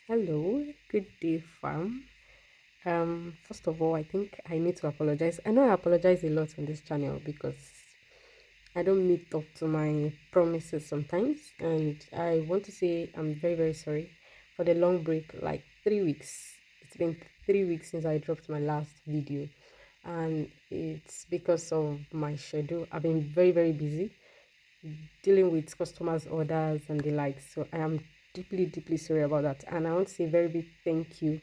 Hello, good day, fam. First of all, I think I need to apologize. I know I apologize a lot on this channel because I don't meet up to my promises sometimes, and I want to say I'm very, very sorry for the long break, like 3 weeks. It's been 3 weeks since I dropped my last video, and it's because of my schedule. I've been very, very busy dealing with customers' orders and the like. So I am deeply, deeply sorry about that. And I want to say a very big thank you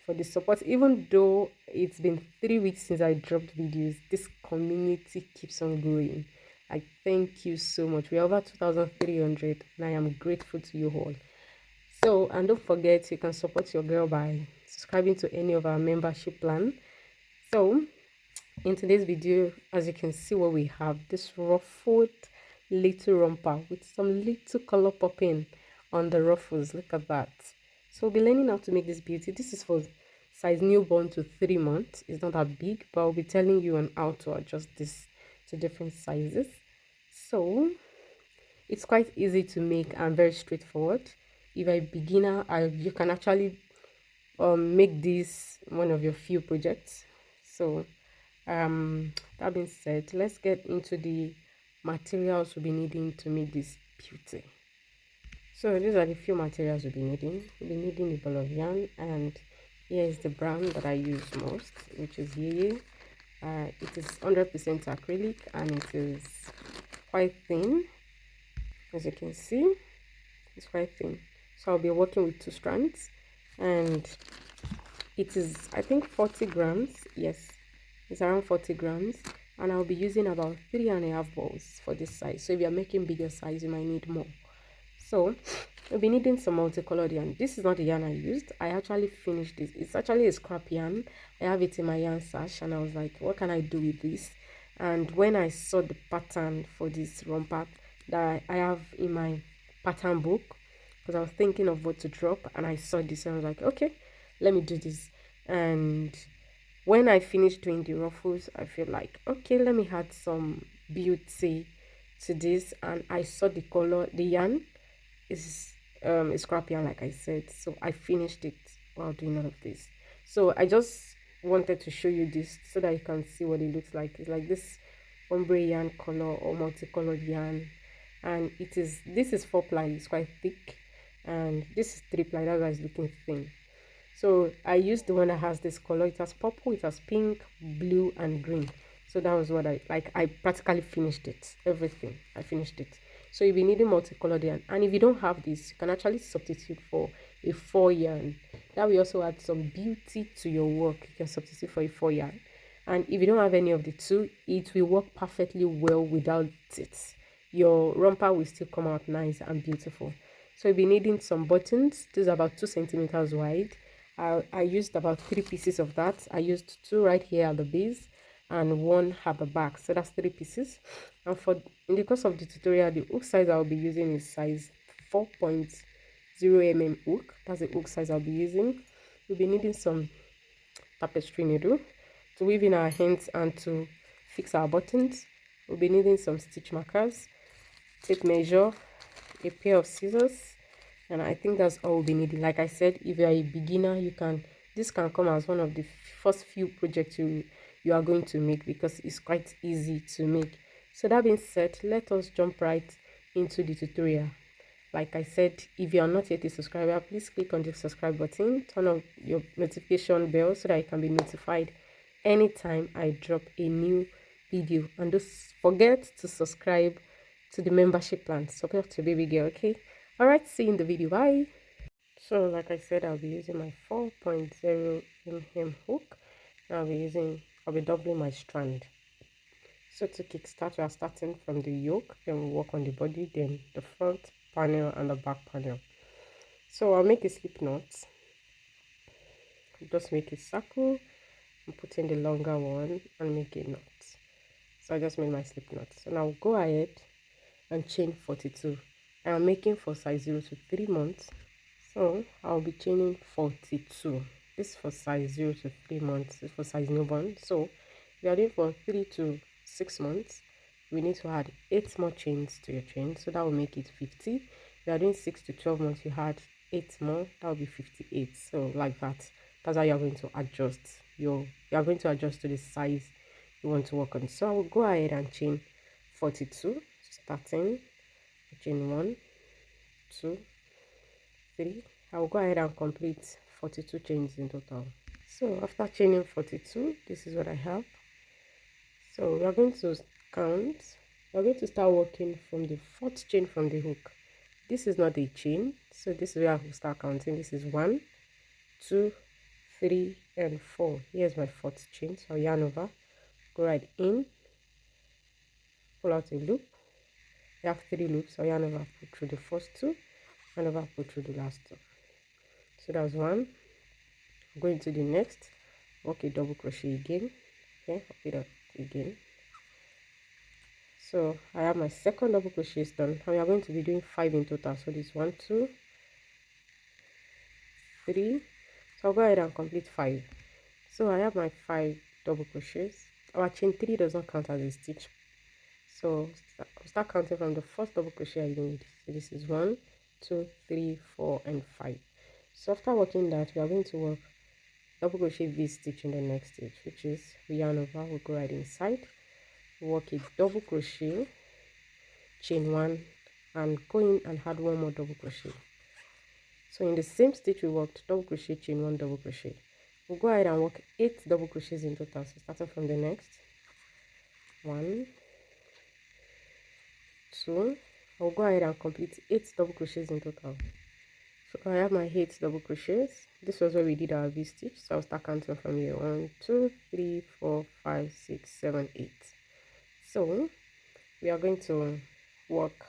for the support. Even though it's been 3 weeks since I dropped videos, this community keeps on growing. I thank you so much. We're over 2,300 and I am grateful to you all. So, and don't forget, you can support your girl by subscribing to any of our membership plan. So, in today's video, as you can see what we have, this ruffled little romper with some little color popping on the ruffles. Look at that. So we'll be learning how to make this beauty. This is for size newborn to 3 months. It's not that big, but I'll be telling you on how to adjust this to different sizes. So it's quite easy to make and very straightforward. If you're a beginner, you can actually make this one of your few projects. So that being said, let's get into the materials we'll be needing to make this beauty. So these are the few materials we'll be needing. We'll be needing a ball of yarn, and here is the brand that I use most, which is Yeye. It is 100% acrylic and it is quite thin. As you can see, it's quite thin. So I'll be working with 2 strands, and it is, I think, 40 grams. Yes, it's around 40 grams, and I'll be using about 3.5 balls for this size. So if you're making bigger size, you might need more. So we'll be needing some multicolored yarn. This is not the yarn I used. I actually finished this. It's actually a scrap yarn. I have it in my yarn stash, and I was like, what can I do with this? And when I saw the pattern for this romper that I have in my pattern book, because I was thinking of what to drop, and I saw this and I was like, okay, let me do this. And when I finished doing the ruffles, I feel like, okay, let me add some beauty to this. And I saw the color, the yarn is a scrap yarn, like I said. So I finished it while doing all of this. So I just wanted to show you this so that you can see what it looks like. It's like this ombre yarn color or multicolored yarn, and this is 4-ply. It's quite thick, and this is 3-ply. That's why it's looking thin. So I used the one that has this color. It has purple, it has pink, blue, and green. So that was what I like. I practically finished it. Everything. I finished it. So you'll be needing multicolored yarn. And if you don't have this, you can actually substitute for a 4 yarn. That will also add some beauty to your work. You can substitute for a 4 yarn. And if you don't have any of the two, it will work perfectly well without it. Your romper will still come out nice and beautiful. So you'll be needing some buttons. These are about 2 centimeters wide. I used about 3 pieces of that. I used 2 right here at the base and 1 at the back. So that's 3 pieces. And for in the course of the tutorial, the hook size I'll be using is size 4.0 mm hook. That's the hook size I'll be using. We'll be needing some tapestry needle to weave in our hands and to fix our buttons. We'll be needing some stitch markers, tape measure, a pair of scissors, and I think that's all we'll be needing. Like I said, if you're a beginner, this can come as one of the first few projects you are going to make, because it's quite easy to make. So that being said, let us jump right into the tutorial. Like I said, if you are not yet a subscriber, please click on the subscribe button, turn on your notification bell so that you can be notified anytime I drop a new video. And don't forget to subscribe to the membership plan. Support to baby girl, okay? Alright, see you in the video. Bye. So like I said, I'll be using my 4.0 mm hook. I'll be doubling my strand. So to kickstart, we are starting from the yoke, then we'll work on the body, then the front panel and the back panel. So I'll make a slip knot. Just make a circle and put in the longer one and make a knot. So I just made my slip knot. So now go ahead and chain 42. I'm making for size 0 to 3 months. So I'll be chaining 42. This is for size 0 to 3 months. This is for size newborn. So if you are doing for 3 to 6 months, we need to add 8 more chains to your chain. So that will make it 50. If you are doing 6 to 12 months, you add 8 more, that will be 58. So like that, that's how you're going to adjust you're going to adjust to the size you want to work on. So I will go ahead and chain 42, starting chain 1, 2, 3. I will go ahead and complete 42 chains in total. So after chaining 42, this is what I have. So we are going to count. We're going to start working from the 4th chain from the hook. This is not a chain, so this is where I will start counting. This is 1, 2, 3, and 4. Here's my 4th chain. So I'll yarn over, go right in, pull out a loop. I have 3 loops. I'll yarn over, pull through the first 2, yarn over, pull through the last 2. So that's 1. Go into the next, work a double crochet again. Okay, work it up again. So I have my second double crochet done, and we are going to be doing 5 in total. So this 1, 2, 3. So I'll go ahead and complete 5. So I have my 5 double crochets. Our chain 3 does not count as a stitch, so I'll start counting from the first double crochet I made. So this is 1, 2, 3, 4, and 5. So after working that, we are going to work double crochet V stitch in the next stitch, which is we yarn over, we'll go right inside, work a double crochet, chain 1, and go in and add 1 more double crochet. So in the same stitch we worked double crochet, chain 1, double crochet. We'll go ahead and work 8 double crochets in total. So starting from the next 1, 2. I'll go ahead and complete 8 double crochets in total. So I have my 8 double crochets. This was where we did our V stitch, so I'll start counting from here. 1, 2, 3, 4, 5, 6, 7, 8. So we are going to work.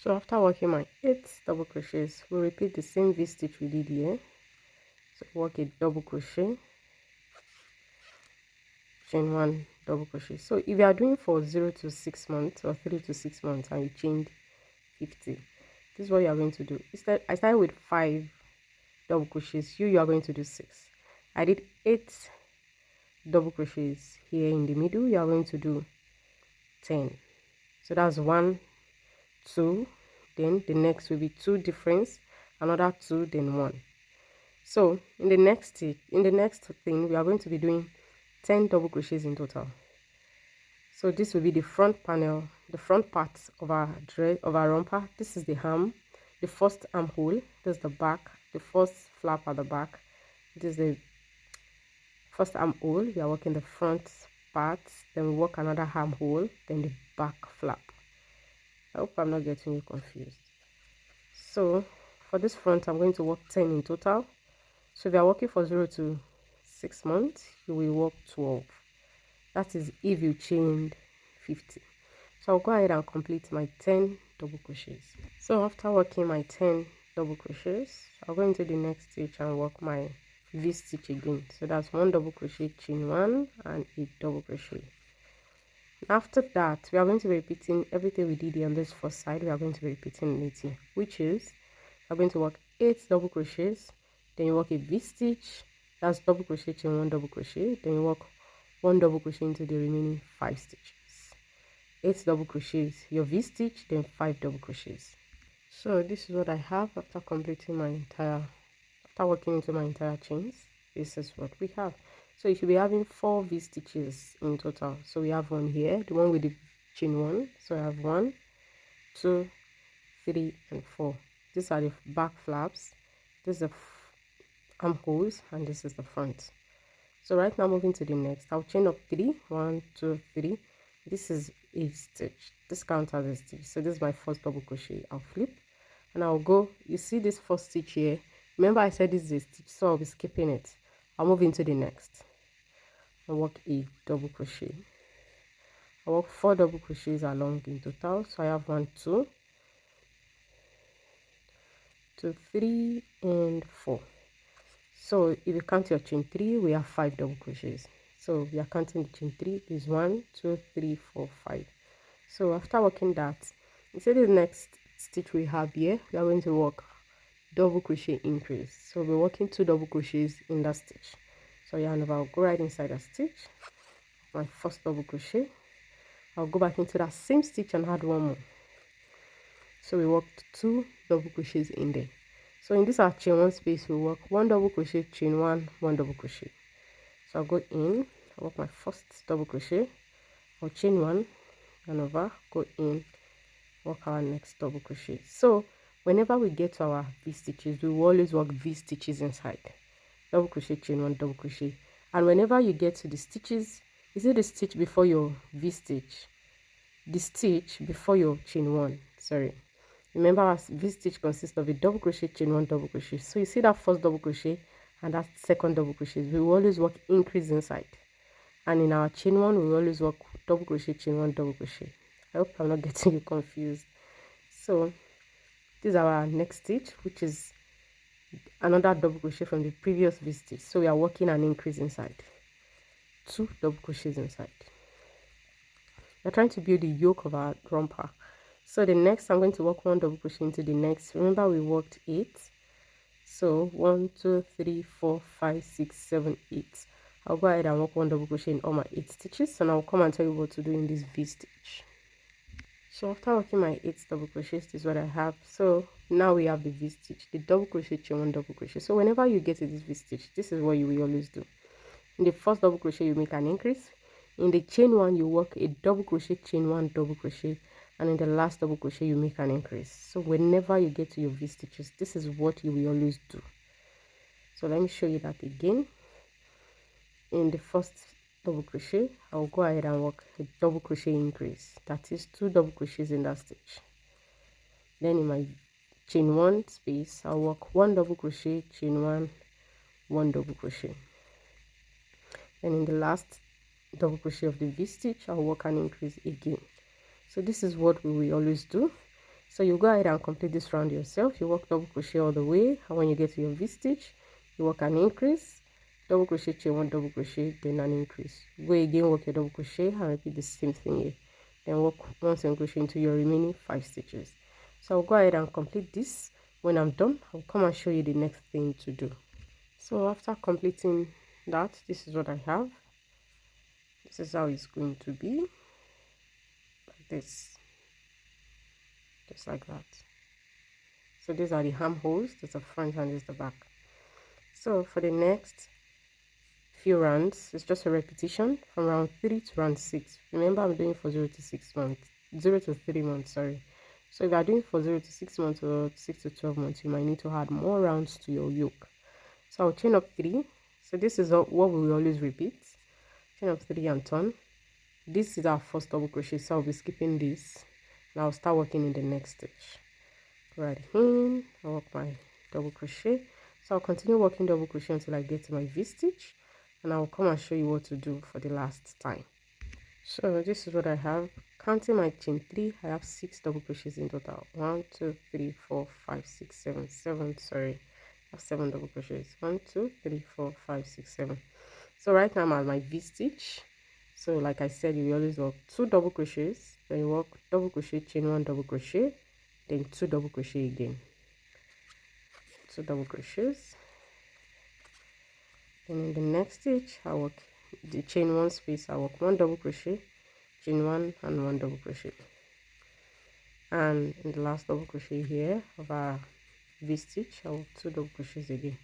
So after working my 8 double crochets, we'll repeat the same V stitch we did here. So work a double crochet, chain 1, double crochet. So if you are doing for 0 to 6 months or 3 to 6 months and you chained 50, this is what you are going to do. Instead, I started with 5 double crochets. You are going to do 6. I did 8 double crochets here in the middle. You are going to do 10. So that's 1, 2, then the next will be 2 difference, another 2, then 1. So in the next thing we are going to be doing 10 double crochets in total. So this will be the front panel, the front part of our dress, of our romper. This is the arm, the first armhole. This is the back, the first flap at the back. This is the first armhole. We are working the front part, then we work another armhole, then the back flap. I hope I'm not getting you confused. So for this front, I'm going to work 10 in total. So if you are working for 0 to 6 months, you will work 12. That is if you chained 50. So I'll go ahead and complete my 10 double crochets. So after working my 10 double crochets, I'll go into the next stitch and work my V stitch again. So that's 1 double crochet, chain 1, and a double crochet. After that, we are going to be repeating everything we did here on this first side. We are going to be repeating it here, which is we're going to work 8 double crochets, then you work a V stitch, that's double crochet, chain 1, double crochet, then you work 1 double crochet into the remaining 5 stitches. 8 double crochets, your V stitch, then 5 double crochets. So this is what I have after completing after working into my entire chains. This is what we have. So you should be having 4 V stitches in total. So we have one here, the one with the chain 1. So I have 1, 2, 3, and 4. These are the back flaps. This is the armholes, and this is the front. So right now moving to the next, I'll chain up 3, 1, 2, 3. This is a stitch. This counts as a stitch. So this is my first double crochet. I'll flip and I'll go. You see this first stitch here? Remember I said this is a stitch, so I'll be skipping it. I'll move into the next and work a double crochet. I work 4 double crochets along in total. So I have 1, 2, 2, 3, and 4. So if you count your chain 3, we have 5 double crochets. So we are counting the chain 3 is 1, 2, 3, 4, 5. So after working that, instead of the next stitch we have here, we are going to work double crochet increase. So we're working 2 double crochets in that stitch. So yarn over, I'll go right inside that stitch, my first double crochet. I'll go back into that same stitch and add 1 more. So we worked 2 double crochets in there. So in this our chain one space, we work 1 double crochet, chain 1 double crochet. So I'll go in, I'll work my first double crochet, I'll chain 1, and over, go in, work our next double crochet. So whenever we get to our V stitches, we will always work V stitches inside. Double crochet, chain 1, double crochet. And whenever you get to the stitches, is it the stitch before your V stitch? The stitch before your chain 1, sorry. Remember our V stitch consists of a double crochet, chain 1, double crochet. So you see that first double crochet and that second double crochet, we will always work increase inside. And in our chain 1, we will always work double crochet, chain 1, double crochet. I hope I'm not getting you confused. So this is our next stitch, which is another double crochet from the previous V stitch. So we are working an increase inside, 2 double crochets inside. We're trying to build the yoke of our romper. So the next, I'm going to work 1 double crochet into the next. Remember we worked 8, so 1 2 3 4 5 6 7 8. I'll go ahead and work 1 double crochet in all my 8 stitches, and I'll come and tell you what to do in this V stitch. So after working my 8 double crochets, this is what I have. So now we have the V stitch, the double crochet, chain 1 double crochet. So whenever you get to this V stitch, this is what you will always do. In the first double crochet, you make an increase. In the chain 1, you work a double crochet, chain 1 double crochet, and in the last double crochet, you make an increase. So whenever you get to your V stitches, this is what you will always do. So let me show you that again. In the first double crochet, I'll go ahead and work a double crochet increase, that is 2 double crochets in that stitch. Then in my chain 1 space, I'll work 1 double crochet, chain 1 double crochet. And in the last double crochet of the V stitch, I'll work an increase again. So this is what we will always do. So you go ahead and complete this round yourself. You work double crochet all the way, and when you get to your V stitch, you work an increase, double crochet, chain 1 double crochet, then an increase. Go again, work your double crochet, and repeat the same thing here. Then work 1 single crochet into your remaining 5 stitches. So I'll go ahead and complete this. When I'm done, I'll come and show you the next thing to do. So after completing that, this is what I have. This is how it's going to be, like this, just like that. So these are the armholes, there's the front and there's the back. So for the next few rounds, it's just a repetition from round 3 to round 6. Remember, I'm doing for 0 to 6 months, 0 to 3 months, sorry. So if you are doing for 0 to 6 months or 6 to 12 months, you might need to add more rounds to your yoke. So I'll chain up 3. So this is what we will always repeat. Chain up 3 and turn. This is our first double crochet, so I'll be skipping this. Now I'll start working in the next stitch. Right in, I'll work my double crochet. So I'll continue working double crochet until I get to my V stitch, and I'll come and show you what to do for the last time. So this is what I have. Counting my chain 3, I have 6 double crochets in total. 1 2 3 4 5 6 7 7. Sorry, I have 7 double crochets. 1 2 3 4 5 6 7. So right now I'm at my V stitch. So like I said, you always work 2 double crochets, then you work double crochet, chain 1 double crochet, then 2 double crochet again, 2 double crochets. Then in the next stitch, I work the chain 1 space, I work 1 double crochet, chain 1 and 1 double crochet, and in the last double crochet here of our V stitch, I work 2 double crochets again.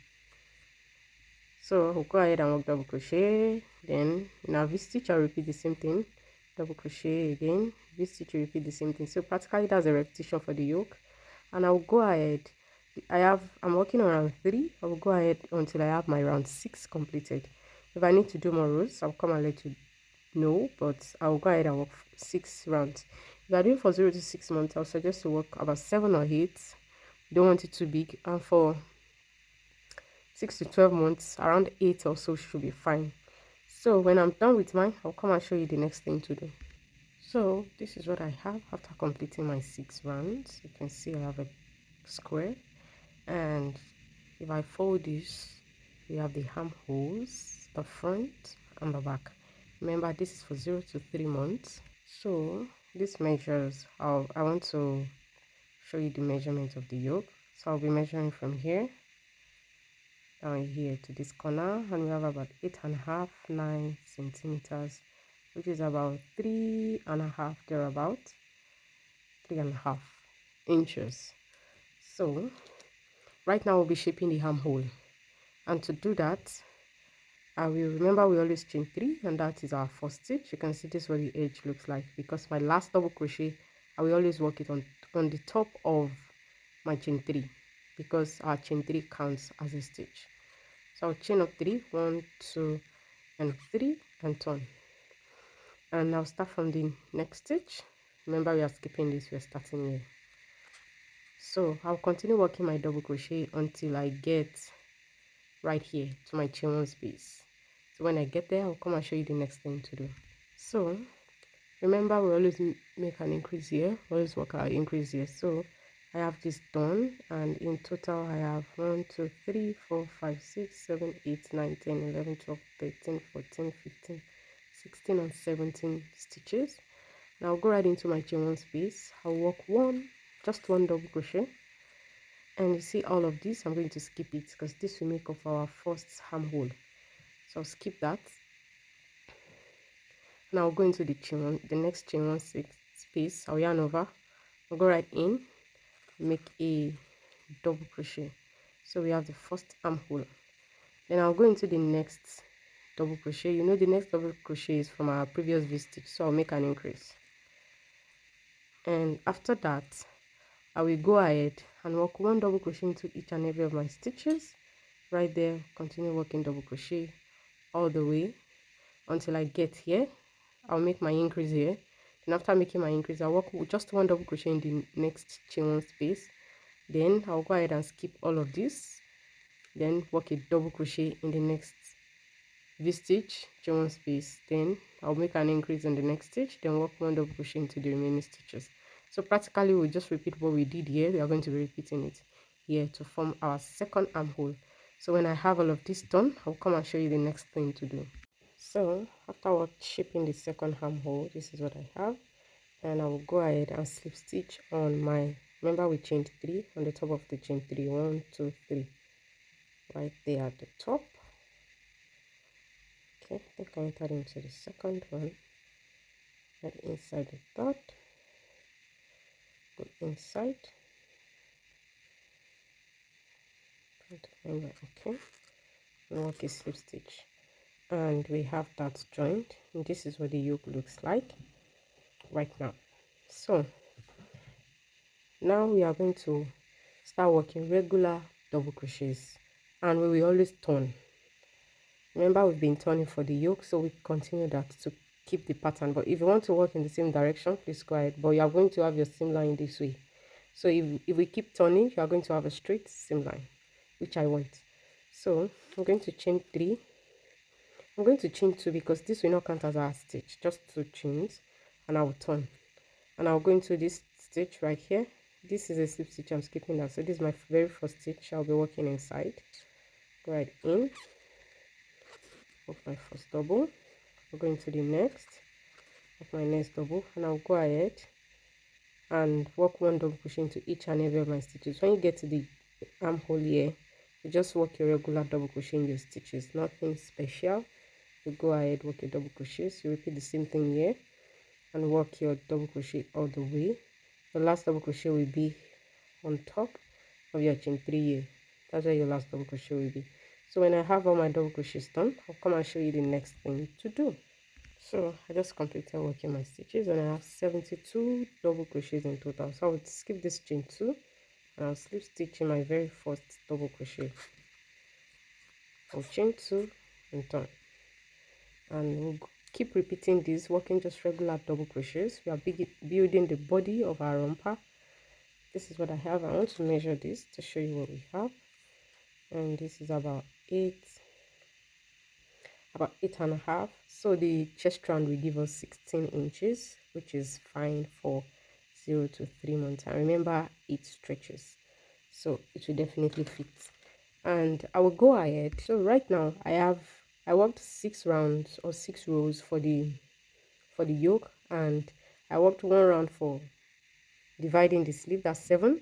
So I'll go ahead and work double crochet, then in our V stitch I'll repeat the same thing, double crochet again, V stitch, repeat the same thing. So practically that's a repetition for the yoke. And I'll go ahead, I'm working on round 3. I'll go ahead until I have my round 6 completed. If I need to do more rows, I'll come and let you know, but I'll go ahead and work 6 rounds. If you're doing for 0 to 6 months, I'll suggest to work about 7 or 8. You don't want it too big, and for 6 to 12 months, around 8 or so should be fine. So when I'm done with mine, I'll come and show you the next thing to do. So this is what I have after completing my 6 rounds. You can see I have a square, and if I fold this, we have the armholes, the front and the back. Remember, this is for 0 to 3 months. So this measures how I want to show you the measurement of the yoke. So I'll be measuring from here down here to this corner, and we have about 8.5 9 centimeters, which is about 3.5 thereabout, 3.5 inches. So right now we'll be shaping the armhole, and to do that I will remember we always chain 3, and that is our first stitch. You can see this is what the edge looks like, because my last double crochet I will always work it on the top of my chain 3, because our chain 3 counts as a stitch. So I'll chain up 3, 1, 2 and 3, and turn, and I'll start from the next stitch. Remember, we are skipping this, we are starting here. So I'll continue working my double crochet until I get right here to my chain 1 space. So when I get there, I'll come and show you the next thing to do. So remember, we always make an increase here, always work our increase here. So I have this done, and in total I have 1, 2, 3, 4, 5, 6, 7, 8, 9, 10, 11, 12, 13, 14, 15, 16 and 17 stitches. Now I'll go right into my chain 1 space. I'll work just one double crochet, and you see all of this, I'm going to skip it because this will make up our first armhole. So I'll skip that. Now I'll go into the next chain 1 space. I'll yarn over, I'll go right in, make a double crochet. So we have the first armhole. Then I'll go into the next double crochet. You know, the next double crochet is from our previous V stitch, so I'll make an increase. And after that, I will go ahead and work one double crochet into each and every of my stitches. Right there, continue working double crochet all the way until I get here. I'll make my increase here, and after making my increase, I'll work with just one double crochet in the next chain 1 space. Then I'll go ahead and skip all of this, then work a double crochet in the next V stitch, chain 1 space. Then I'll make an increase in the next stitch, then work one double crochet into the remaining stitches. So practically we'll just repeat what we did here. We are going to be repeating it here to form our second armhole. So when I have all of this done, I'll come and show you the next thing to do. So after shaping the second armhole, this is what I have, and I will go ahead and slip stitch on my, remember we chained 3 on the top of the chain 3, 1, 2, 3, right there at the top. Okay, I think I entered into the second one, right inside the third, go inside, okay, and work a slip stitch, and we have that joined, and this is what the yoke looks like right now. So now we are going to start working regular double crochets, and we will always turn. Remember, we've been turning for the yoke, so we continue that to keep the pattern. But if you want to work in the same direction, please go ahead, but you are going to have your seam line this way. So if we keep turning, you are going to have a straight seam line, which I want. So I'm going to chain 3. I'm going to chain 2 because this will not count as our stitch, just 2 chains, and I will turn, and I'll go into this stitch right here. This is a slip stitch, I'm skipping that. So this is my very first stitch. I'll be working inside, go right in, work my first double, I'll go into the next, work my next double, and I'll go ahead and work one double crochet into each and every of my stitches. When you get to the armhole here, you just work your regular double crochet in your stitches, nothing special. You go ahead, work your double crochets, you repeat the same thing here and work your double crochet all the way. The last double crochet will be on top of your chain 3 here. That's where your last double crochet will be. So when I have all my double crochets done, I'll come and show you the next thing to do. So I just completed working my stitches, and I have 72 double crochets in total. So I will skip this chain 2 and I'll slip stitch in my very first double crochet. I'll chain 2 and turn, and we'll keep repeating this, working just regular double crochets. We are building the body of our romper. This is what I have. I want to measure this to show you what we have, and this is about 8.5. So the chest round will give us 16 inches, which is fine for 0 to 3 months. And remember, it stretches, so it will definitely fit. And I will go ahead. So right now I worked 6 rounds or 6 rows for the yoke, and I worked 1 round for dividing the sleeve, that's 7,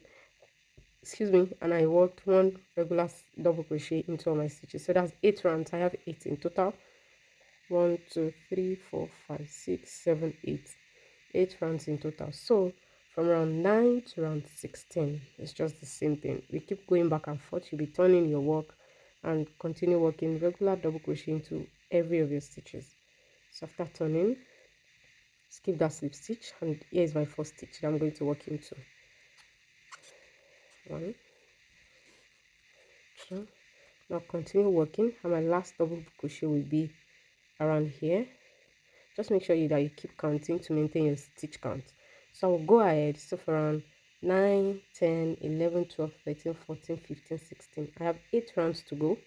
excuse me, and I worked 1 regular double crochet into all my stitches. So that's 8 rounds. I have 8 in total. 1, 2, 3, 4, 5, 6, 7, 8 rounds in total. So from round 9 to round 16. It's just the same thing. We keep going back and forth. You'll be turning your work and continue working regular double crochet into every of your stitches. So after turning, skip that slip stitch, and here is my first stitch that I'm going to work into. 1, 2. Now continue working, and my last double crochet will be around here. Just make sure that you keep counting to maintain your stitch count. So I'll go ahead. So for around 9, 10, 11, 12, 13, 14, 15, 16. I have 8 rounds to go.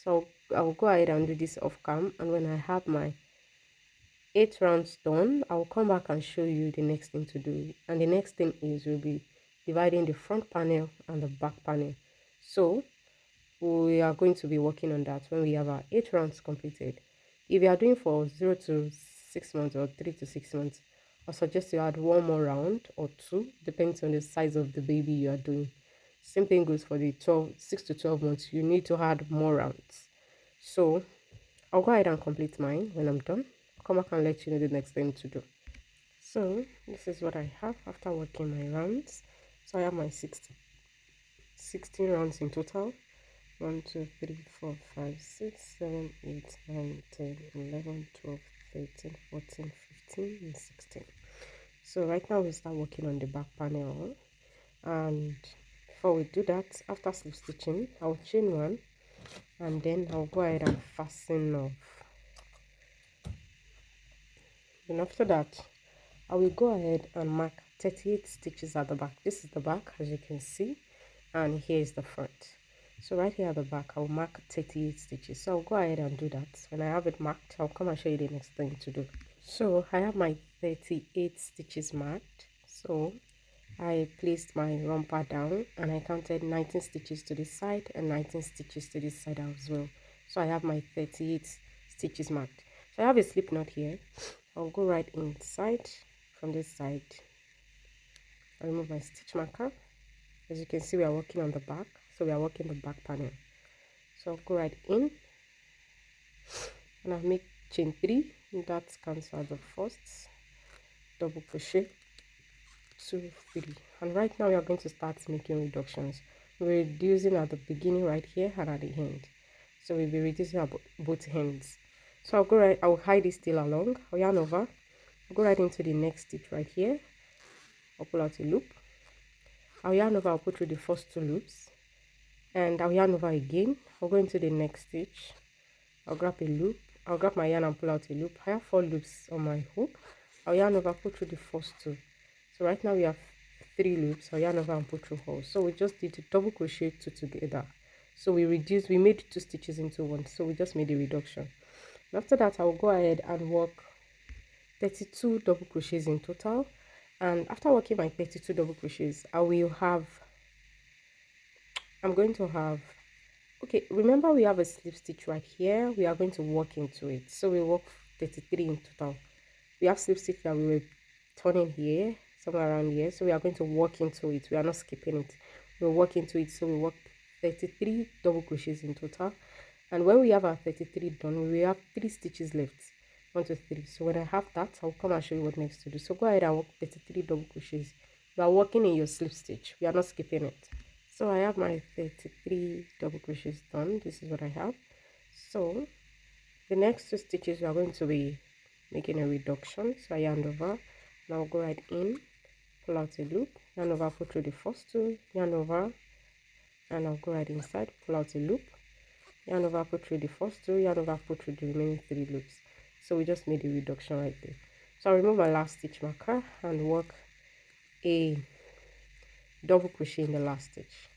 So I'll go ahead and do this off cam, and when I have my 8 rounds done, I'll come back and show you the next thing to do. And the next thing is we'll be dividing the front panel and the back panel. So we are going to be working on that when we have our 8 rounds completed. If you are doing for 0 to 6 months or 3 to 6 months, I suggest you add 1 more round or 2, depends on the size of the baby you are doing. Same thing goes for the 6 to 12 months. You need to add more rounds. So I'll go ahead and complete mine. When I'm done, I'll come back and let you know the next thing to do. So this is what I have after working my rounds. So I have my 16 rounds in total. 1, 2, 3, 4, 5, 6, 7, 8, 9, 10, 11, 12, 13, 14, 15, and 16. So right now we start working on the back panel, and before we do that, after slip stitching, I'll chain 1, and then I'll go ahead and fasten off. Then after that, I will go ahead and mark 38 stitches at the back. This is the back, as you can see, and here is the front. So right here at the back, I'll mark 38 stitches. So I'll go ahead and do that. When I have it marked, I'll come and show you the next thing to do. So I have my 38 stitches marked. So I placed my romper down, and I counted 19 stitches to this side and 19 stitches to this side as well. So I have my 38 stitches marked. So I have a slip knot here. I'll go right inside from this side. I'll remove my stitch marker. As you can see, we are working on the back, so we are working the back panel. So I'll go right in, and I'll make chain 3. That counts as the first double crochet, 2, 3. And right now we are going to start making reductions. We're reducing at the beginning right here and at the end. So we'll be reducing at both ends. So I'll go right, I'll hide this tail along, I'll yarn over, I'll go right into the next stitch right here. I'll pull out a loop, I'll yarn over, I'll put through the first 2 loops, and I'll yarn over again. I'll go into the next stitch, I'll grab a loop, I'll grab my yarn and pull out a loop. I have 4 loops on my hook. I'll yarn over, put through the first 2. So right now we have 3 loops. I'll yarn over and put through holes. So we just did double crochet 2 together. So we made 2 stitches into 1. So we just made a reduction. And after that, I'll go ahead and work 32 double crochets in total. And after working my 32 double crochets, I'm going to have, okay, remember we have a slip stitch right here. We are going to work into it. So we work 33 in total. We have slip stitch that we were turning here, somewhere around here. So we are going to work into it. We are not skipping it. We'll work into it. So we work 33 double crochets in total. And when we have our 33 done, we have 3 stitches left. 1, 2, 3. So when I have that, I'll come and show you what next to do. So go ahead and work 33 double crochets. You are working in your slip stitch. We are not skipping it. So I have my 33 double crochets done. This is what I have. So the next 2 stitches we are going to be making a reduction. So I yarn over, and I'll go right in, pull out a loop, yarn over, put through the first 2, yarn over, and I'll go right inside, pull out a loop, yarn over, put through the first 2, yarn over, put through the remaining 3 loops. So we just made a reduction right there. So I'll remove my last stitch marker and work a double crochet in the last stitch.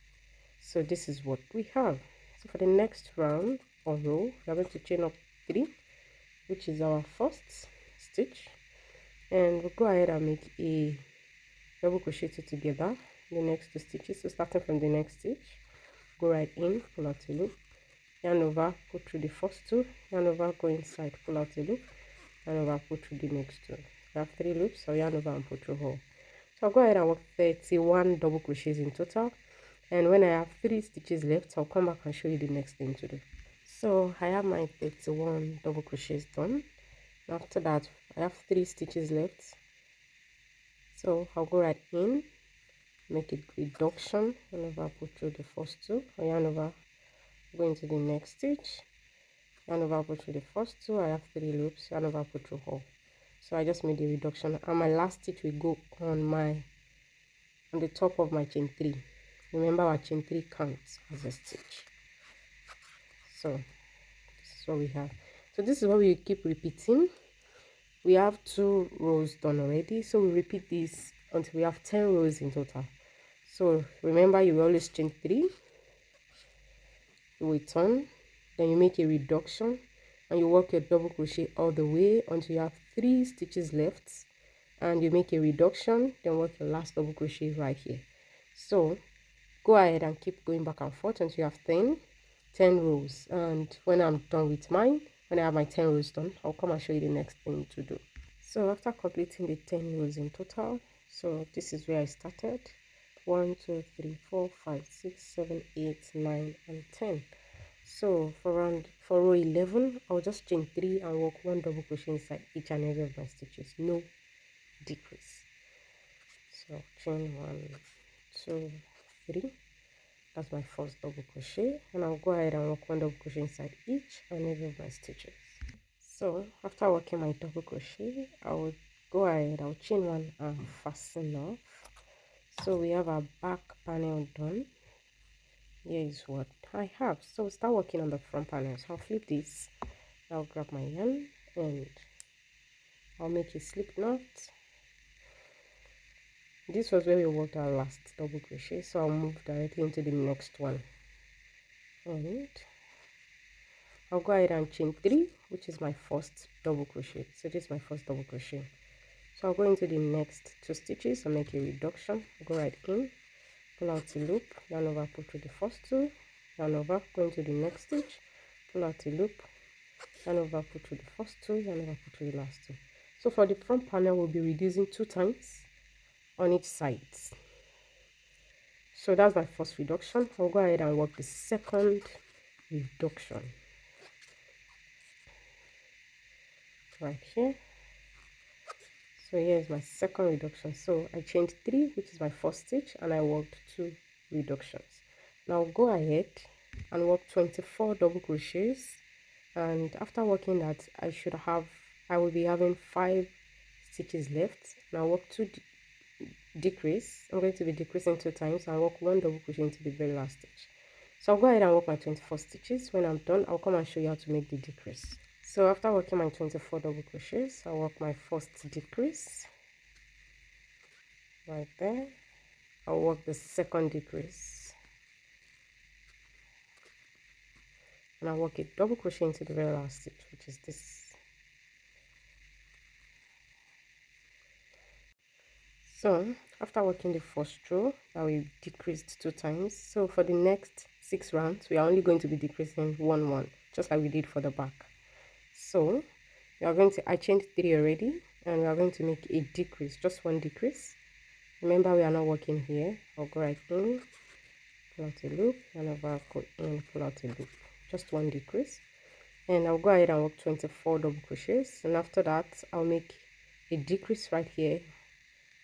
So this is what we have. So for the next round or row, we are going to chain up 3, which is our first stitch, and we'll go ahead and make a double crochet 2 together in the next 2 stitches. So starting from the next stitch, go right in, pull out a loop, yarn over, put through the first 2, yarn over, go inside, pull out a loop, yarn over, put through the next 2. We have 3 loops, so yarn over and put through hole. So I'll go ahead and work 31 double crochets in total, and when I have 3 stitches left, I'll come back and show you the next thing to do. So I have my 31 double crochets done. After that, I have 3 stitches left. So I'll go right in, make a reduction, yarn over, pull through the first two, or yarn over, go into the next stitch, yarn over, pull through the first two. I have 3 loops, yarn over, pull through all. So I just made a reduction, and my last stitch will go on the top of my chain 3. Remember, our chain 3 counts as a stitch. So this is what we have. So this is what we keep repeating. We have 2 rows done already, so we repeat this until we have 10 rows in total. So remember, you always chain 3, you will turn, then you make a reduction, and you work your double crochet all the way until you have 3 stitches left, and you make a reduction, then work your last double crochet right here. So go ahead and keep going back and forth until you have 10 rows. And when I'm done with mine, when I have my 10 rows done, I'll come and show you the next thing to do. So after completing the 10 rows in total, so this is where I started. 1 2 3 4 5 6 7 8 9 and 10. So for row 11, I'll just chain 3 and work 1 double crochet inside each and every of my stitches, no decrease. So chain 1 2 3, that's my first double crochet, and I'll go ahead and work 1 double crochet inside each and every of my stitches. So after working my double crochet, I'll go ahead, I'll chain 1 and fasten off. So we have our back panel done. Here is what I have. So we'll start working on the front panel. So I'll flip this, I'll grab my yarn, and I'll make a slip knot. This was where we worked our last double crochet, so I'll move directly into the next one, and I'll go ahead and chain 3, which is my first double crochet. So this is my first double crochet. So I'll go into the next 2 stitches and make a reduction. I'll go right in, pull out the loop, yarn over, pull through the first 2, yarn over, go into the next stitch, pull out the loop, yarn over, pull through the first 2, yarn over, pull through the last 2. So for the front panel, we'll be reducing 2 times on each side. So that's my first reduction. I'll go ahead and work the second reduction right here. So here's my second reduction. So I chained 3, which is my first stitch, and I worked 2 reductions. Now go ahead and work 24 double crochets, and after working that, I will be having 5 stitches left. Now work 2 decrease. I'm going to be decreasing 2 times and work 1 double crochet into the very last stitch. So I'll go ahead and work my 24 stitches. When I'm done, I'll come and show you how to make the decrease. So after working my 24 double crochets, I'll work my first decrease right there. I'll work the second decrease, and I'll work a double crochet into the very last stitch, which is this. So after working the first row, that we decreased 2 times. So for the next 6 rounds, we are only going to be decreasing 1 just like we did for the back. So we are going to, I chained 3 already, and we are going to make a decrease, just 1 decrease. Remember, we are not working here. I'll go right in, pull out a loop, and over, go in, pull out a loop, just 1 decrease. And I'll go ahead and work 24 double crochets, and after that I'll make a decrease right here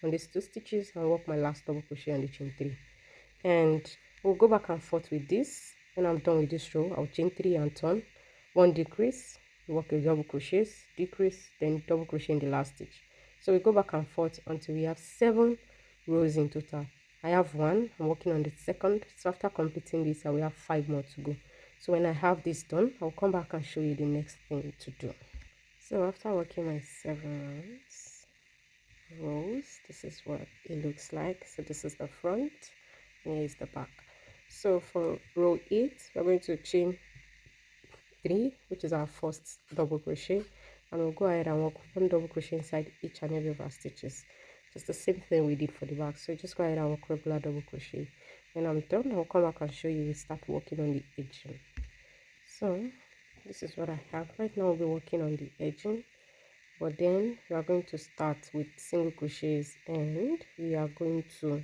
on these 2 stitches and work my last double crochet on the chain 3, and we'll go back and forth with this. When I'm done with this row, I'll chain 3 and turn, 1 decrease, work a double crochets, decrease, then double crochet in the last stitch. So we go back and forth until we have 7 rows in total. I have 1, I'm working on the second, so after completing this I will have 5 more to go. So when I have this done, I'll come back and show you the next thing to do. So after working my 7 rows, this is what it looks like. So this is the front, and here is the back. So for row 8, we're going to chain 3, which is our first double crochet, and we'll go ahead and work 1 double crochet inside each and every of our stitches, just the same thing we did for the back. So just go ahead and work regular double crochet. When I'm done, I'll come back and show you. We start working on the edging. So this is what I have right now. We'll be working on the edging, but then we are going to start with single crochets, and we are going to,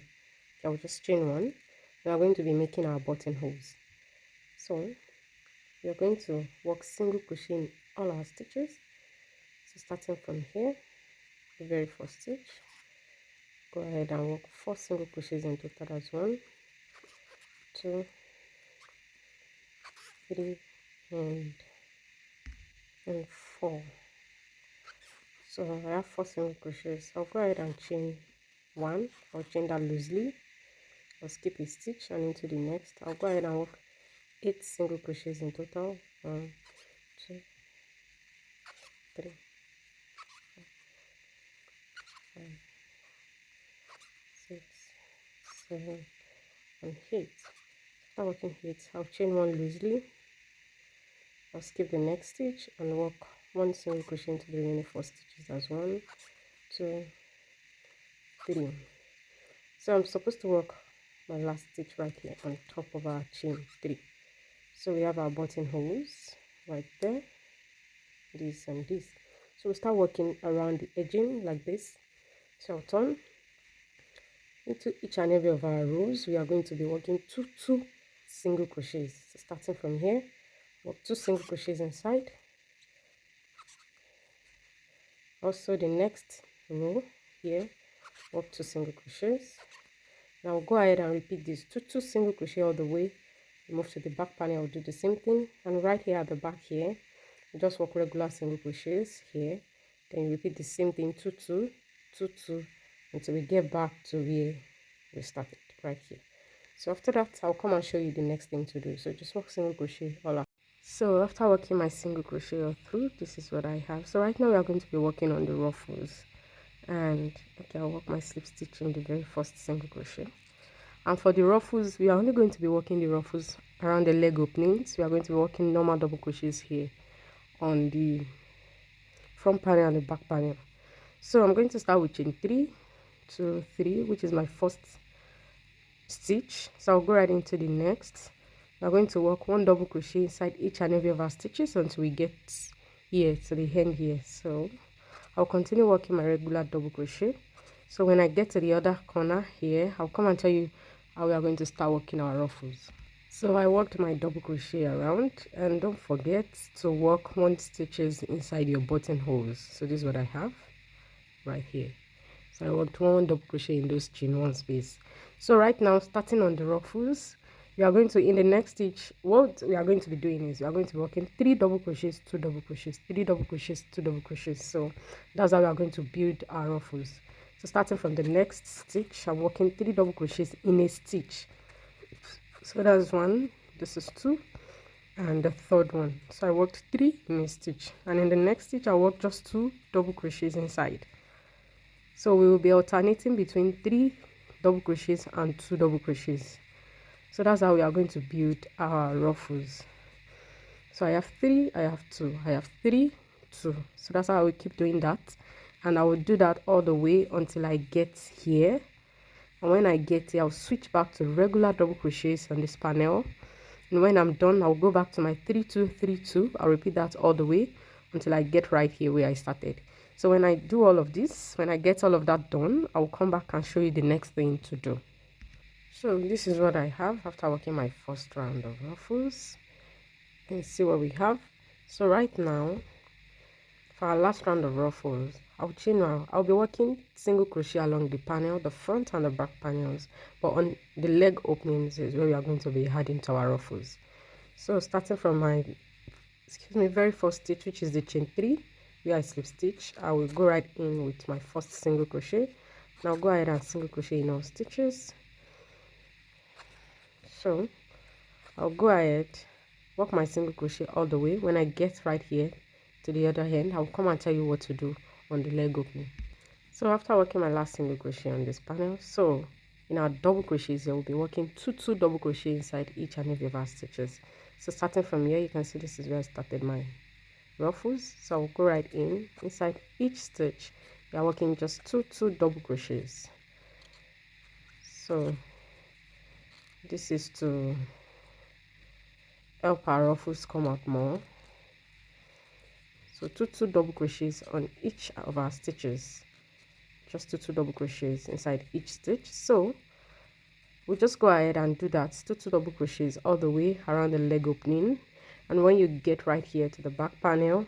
I'll just chain 1. We are going to be making our buttonholes. So we are going to work single crochet in all our stitches. So starting from here, the very first stitch, go ahead and work 4 single crochets in total. That's 1, 2, 3, and 4. So I have 4 single crochets. I'll go ahead and chain 1. I'll chain that loosely. I'll skip a stitch and into the next. I'll go ahead and work 8 single crochets in total. 1, 2, 3, 4, 5, 6, 7, and 8. After working 8, I'll chain 1 loosely. I'll skip the next stitch and work 1 single crochet into the remaining 4 stitches. That's 1, 2, 3. So I'm supposed to work my last stitch right here on top of our chain 3. So we have our buttonholes right there, this and this. So we start working around the edging like this. So I'll turn into each and every of our rows. We are going to be working two single crochets. So starting from here, work 2 single crochets inside. Also the next row here, work 2 single crochets. Now go ahead and repeat this two single crochet all the way. Move to the back panel, I'll do the same thing, and right here at the back here, just work regular single crochets here. Then you repeat the same thing, two until we get back to where we started, right here. So after that, I'll come and show you the next thing to do. So just work single crochet all up. So after working my single crochet all through, this is what I have. So right now we are going to be working on the ruffles, and okay, I'll work my slip stitch in the very first single crochet. And for the ruffles, we are only going to be working the ruffles around the leg openings. We are going to be working normal double crochets here on the front panel and the back panel. So I'm going to start with chain 3, 2, 3, which is my first stitch. So I'll go right into the next. We're going to work 1 double crochet inside each and every of our stitches until we get here to the end here. So I'll continue working my regular double crochet. So when I get to the other corner here, I'll come and tell you how we are going to start working our ruffles. So I worked my double crochet around, and don't forget to work 1 stitches inside your buttonholes. So this is what I have right here. So I worked 1 double crochet in those chain 1 space. So right now, starting on the ruffles, we are going to, in the next stitch, what we are going to be doing is we are going to be working 3 double crochets, 2 double crochets, 3 double crochets, 2 double crochets. So that's how we are going to build our ruffles. So starting from the next stitch, I'm working 3 double crochets in a stitch. So that's 1, this is 2, and the third one. So I worked 3 in a stitch, and in the next stitch I worked just 2 double crochets inside. So we will be alternating between 3 double crochets and 2 double crochets. So that's how we are going to build our ruffles. So I have 3, I have 2, I have 3, 2. So that's how I will keep doing that, and I will do that all the way until I get here. And when I get here, I'll switch back to regular double crochets on this panel, and when I'm done, I'll go back to my 3 2 3 2. I'll repeat that all the way until I get right here where I started. So when I do all of this, when I get all of that done, I'll come back and show you the next thing to do. So this is what I have after working my first round of ruffles. And see what we have. So right now, for our last round of ruffles, I'll be working single crochet along the panel, the front and the back panels, but on the leg openings is where we are going to be adding to our ruffles. So starting from my very first stitch, which is the chain 3 where I slip stitch, I will go right in with my first single crochet. Now go ahead and single crochet in all stitches. So I'll go ahead, work my single crochet all the way. When I get right here to the other end, I'll come and tell you what to do on the leg opening. So after working my last single crochet on this panel, so in our double crochets here, we'll be working two double crochet inside each and every of our stitches. So starting from here, you can see this is where I started my ruffles. So I'll go right in inside each stitch. We are working just two double crochets. So this is to help our ruffles come out more. So two double crochets on each of our stitches, just two double crochets inside each stitch. So we'll just go ahead and do that, two double crochets all the way around the leg opening. And when you get right here to the back panel,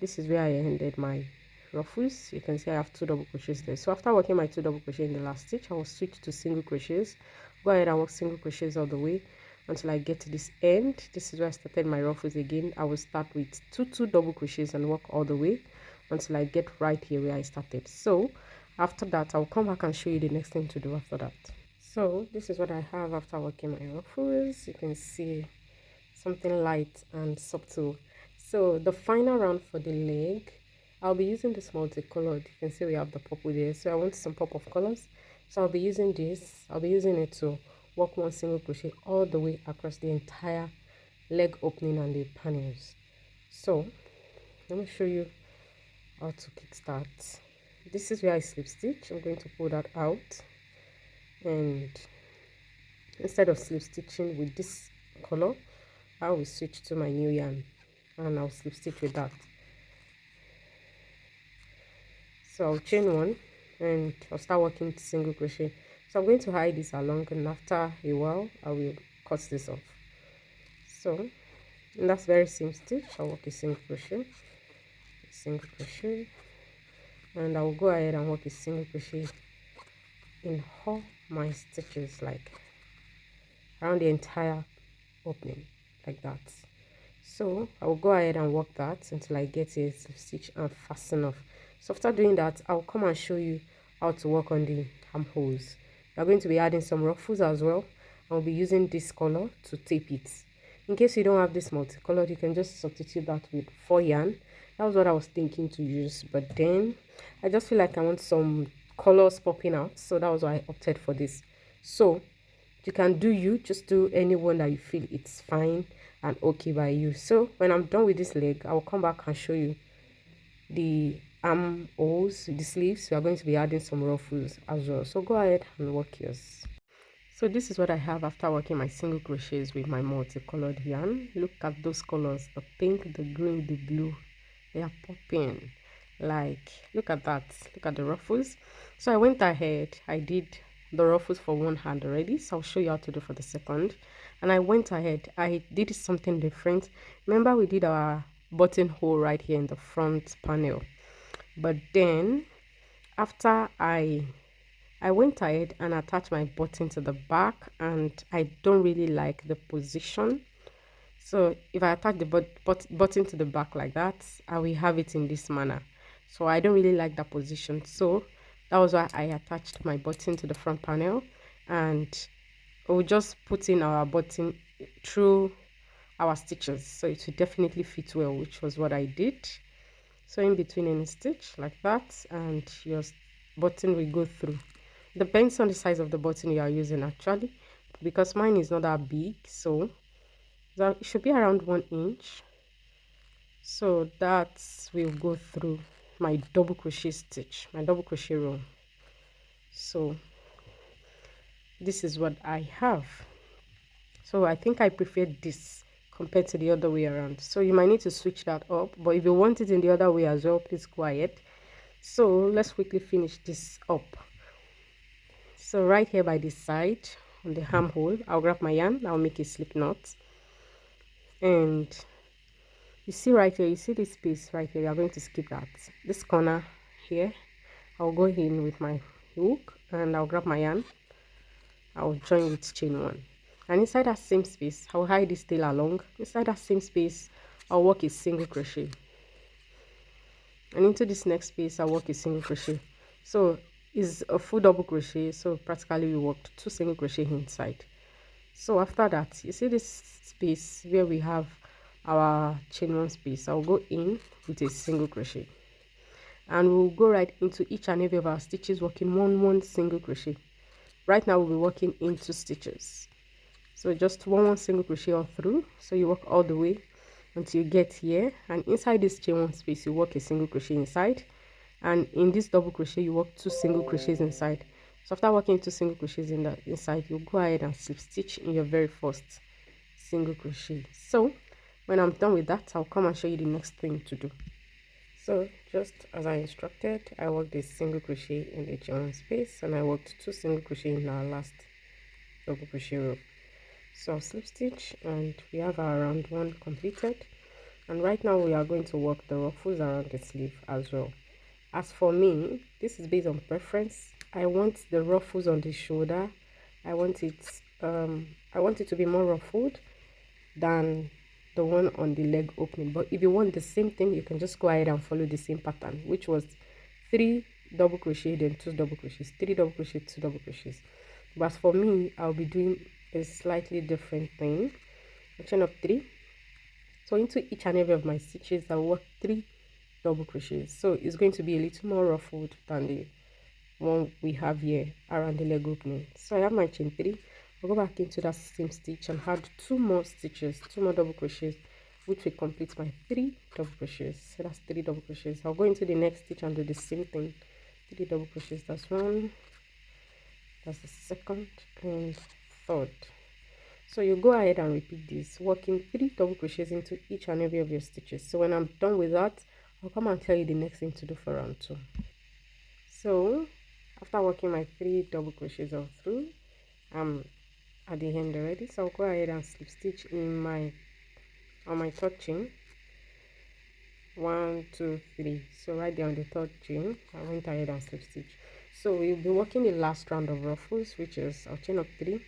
this is where I ended my ruffles. You can see I have 2 double crochets there. So after working my 2 double crochet in the last stitch, I will switch to single crochets. Go ahead and work single crochets all the way until I get to this end. This is where I started my ruffles again. I will start with two double crochets and work all the way until I get right here where I started. So after that, I'll come back and show you the next thing to do after that. So this is what I have after working my ruffles. You can see something light and subtle. So the final round for the leg, I'll be using this multicolored. You can see we have the purple there, so I want some pop of colors. So I'll be using this. I'll be using it to work 1 single crochet all the way across the entire leg opening and the panels. So let me show you how to kickstart. This is where I slip stitch. I'm going to pull that out, and instead of slip stitching with this color, I will switch to my new yarn and I'll slip stitch with that. So I'll chain 1 and I'll start working single crochet. So I'm going to hide this along, and after a while I will cut this off. So in that very same stitch, I'll work a single crochet, and I will go ahead and work a single crochet in all my stitches, like around the entire opening, like that. So I will go ahead and work that until I get a slip stitch and fasten off. So after doing that, I'll come and show you how to work on the armholes. We're going to be adding some ruffles as well. I'll be using this color to tape it. In case you don't have this multicolored, you can just substitute that with 4 yarn. That was what I was thinking to use, but then I just feel like I want some colors popping out, so that was why I opted for this. So you can just do any one that you feel it's fine and okay by you. So when I'm done with this leg, I will come back and show you the armholes, the sleeves. We are going to be adding some ruffles as well. So go ahead and work yours. So this is what I have after working my single crochets with my multicolored yarn. Look at those colors, the pink, the green, the blue. They are popping. Like, look at that. Look at the ruffles. So I went ahead, I did the ruffles for one hand already, so I'll show you how to do for the second. And I went ahead, I did something different. Remember, we did our buttonhole right here in the front panel, but then after I went ahead and attached my button to the back, and I don't really like the position. So if I attach the button to the back like that, I will have it in this manner. So I don't really like that position. So that was why I attached my button to the front panel, and we'll just put in our button through our stitches, so it will definitely fit well, which was what I did. So in between any stitch like that, and your button will go through. Depends on the size of the button you are using actually, because mine is not that big, so that it should be around 1 inch. So that will go through my double crochet stitch, my double crochet row. So this is what I have. So I think I prefer this compared to the other way around. So you might need to switch that up, but if you want it in the other way as well, please go ahead. So let's quickly finish this up. So right here by this side on the armhole, I'll grab my yarn, I'll make a slip knot, and you see right here, you see this piece right here, we are going to skip that. This corner here, I'll go in with my hook and I'll grab my yarn, I'll join with chain 1, and inside that same space I'll hide this tail along. Inside that same space I'll work a single crochet, and into this next space I'll work a single crochet. So it's a full double crochet, so practically we worked 2 single crochet inside. So after that, you see this space where we have our chain 1 space, I'll go in with a single crochet, and we'll go right into each and every of our stitches working one single crochet. Right now we'll be working in 2 stitches, so just one single crochet all through. So you work all the way until you get here, and inside this chain 1 space you work a single crochet inside, and in this double crochet you work 2 single crochets inside. So after working 2 single crochets in the inside, you go ahead and slip stitch in your very first single crochet. So when I'm done with that, I'll come and show you the next thing to do. So just as I instructed, I worked a single crochet in the chain 1 space, and I worked 2 single crochet in our last double crochet row. So I'll slip stitch, and we have our round 1 completed, and right now we are going to work the ruffles around the sleeve as well. As for me, this is based on preference. I want the ruffles on the shoulder. I want it to be more ruffled than the one on the leg opening. But if you want the same thing, you can just go ahead and follow the same pattern, which was 3 double crochet, then 2 double crochets, 3 double crochet, 2 double crochets. But as for me, I'll be doing a slightly different thing. I chain up 3. So into each and every of my stitches, I'll work 3 double crochets. So it's going to be a little more ruffled than the one we have here around the leg opening. So I have my chain 3. I'll go back into that same stitch and add 2 more stitches, 2 more double crochets, which will complete my 3 double crochets. So that's 3 double crochets. I'll go into the next stitch and do the same thing. 3 double crochets. That's one, that's the second and third. So you go ahead and repeat this, working 3 double crochets into each and every of your stitches. So when I'm done with that, I'll come and tell you the next thing to do for round 2. So after working my 3 double crochets all through, I'm at the end already. So I'll go ahead and slip stitch in on my third chain. 1 2 3. So right there on the third chain, I went ahead and slip stitch. So we'll be working the last round of ruffles, which is I'll chain up 3,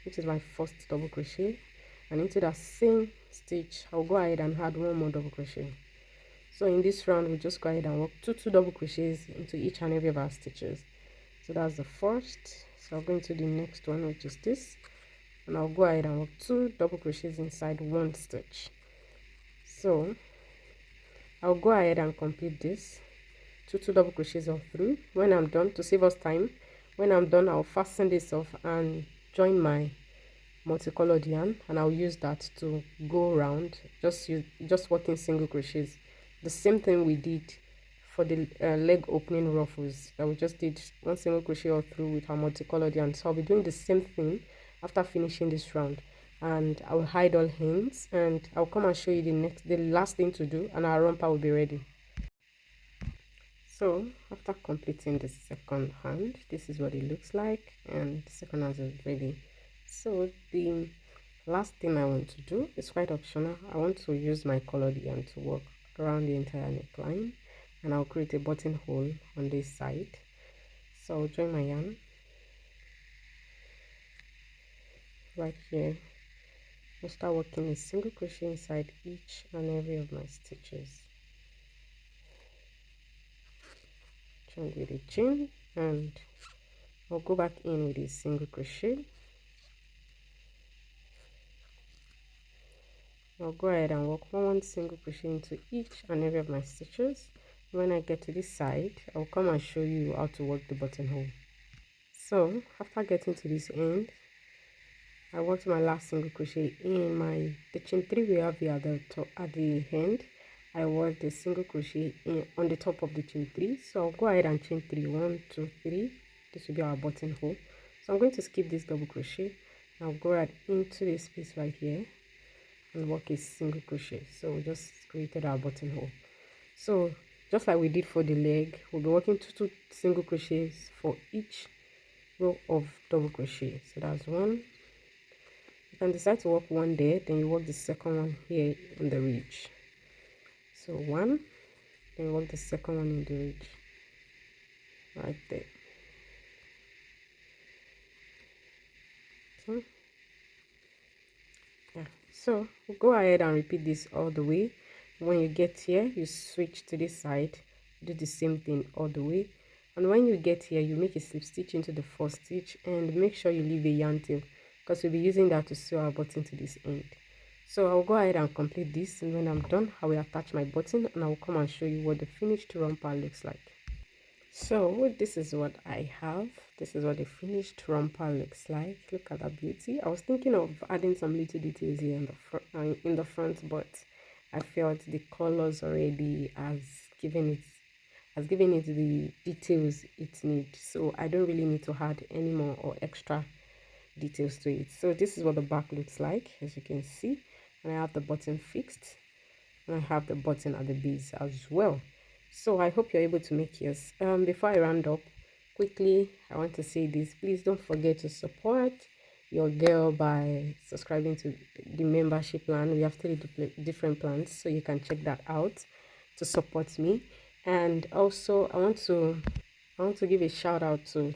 which is my first double crochet, and into that same stitch I'll go ahead and add 1 more double crochet. So in this round we just go ahead and work 2 double crochets into each and every of our stitches. So that's the first. So I'll go into the next one, which is this, and I'll go ahead and work 2 double crochets inside 1 stitch. So I'll go ahead and complete this 2 double crochets all through. When I'm done, to save us time, when I'm done, I'll fasten this off and join my multicolored yarn, and I'll use that to go around, just working single crochets, the same thing we did for the leg opening ruffles, that we just did 1 single crochet all through with our multicolored yarn. So I'll be doing the same thing after finishing this round, and I'll hide all hands and I'll come and show you the last thing to do, and our romper will be ready. So after completing the second hand, this is what it looks like, and the second hand is ready. So the last thing I want to do is quite optional. I want to use my colored yarn to work around the entire neckline, and I'll create a buttonhole on this side. So I'll join my yarn right here. I'll start working a single crochet inside each and every of my stitches. Join with a chain, and I'll go back in with a single crochet. I'll go ahead and work 1 single crochet into each and every of my stitches. When I get to this side, I'll come and show you how to work the buttonhole. So after getting to this end, I worked my last single crochet in the chain 3 we have here at the end. I worked a single crochet on the top of the chain 3. So I'll go ahead and chain 3, 1 2 3. This will be our buttonhole. So I'm going to skip this double crochet. I'll go right into this space right here and work a single crochet. So we just created our buttonhole. So just like we did for the leg, we'll be working 2 single crochets for each row of double crochet. So that's 1. You can decide to work 1 there, then you work the second one here on the ridge. So 1, then you work the second one in the ridge right there. Okay. Yeah, so we'll go ahead and repeat this all the way. When you get here, you switch to this side, do the same thing all the way, and when you get here, you make a slip stitch into the first stitch, and make sure you leave a yarn tail, because we'll be using that to sew our button to this end. So I'll go ahead and complete this, and when I'm done, I will attach my button, and I'll come and show you what the finished romper looks like. So this is what I have. This is what the finished romper looks like. Look at that beauty. I was thinking of adding some little details here in the front, but I felt the colors already has given it the details it needs. So I don't really need to add any more or extra details to it. So this is what the back looks like, as you can see. And I have the button fixed, and I have the button at the base as well. So I hope you're able to make yours. Before I round up quickly, I want to say this: please don't forget to support your girl by subscribing to the membership plan. We have 3 different plans, so you can check that out to support me. And also I want to give a shout out to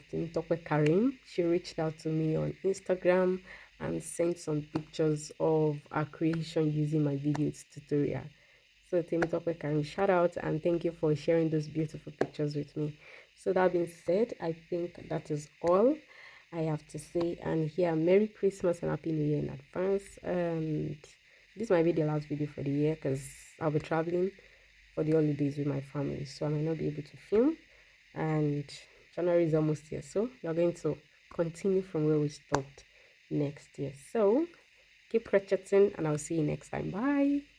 Karim. She reached out to me on Instagram and sent some pictures of her creation using my video tutorial. So Temitope Karim, shout out and thank you for sharing those beautiful pictures with me. So that being said, I think that is all I have to say. And here, Merry Christmas and Happy New Year in advance. And this might be the last video for the year because I'll be traveling for the holidays with my family, so I might not be able to film. And January is almost here, so we are going to continue from where we stopped next year. So keep crocheting, and I'll see you next time. Bye.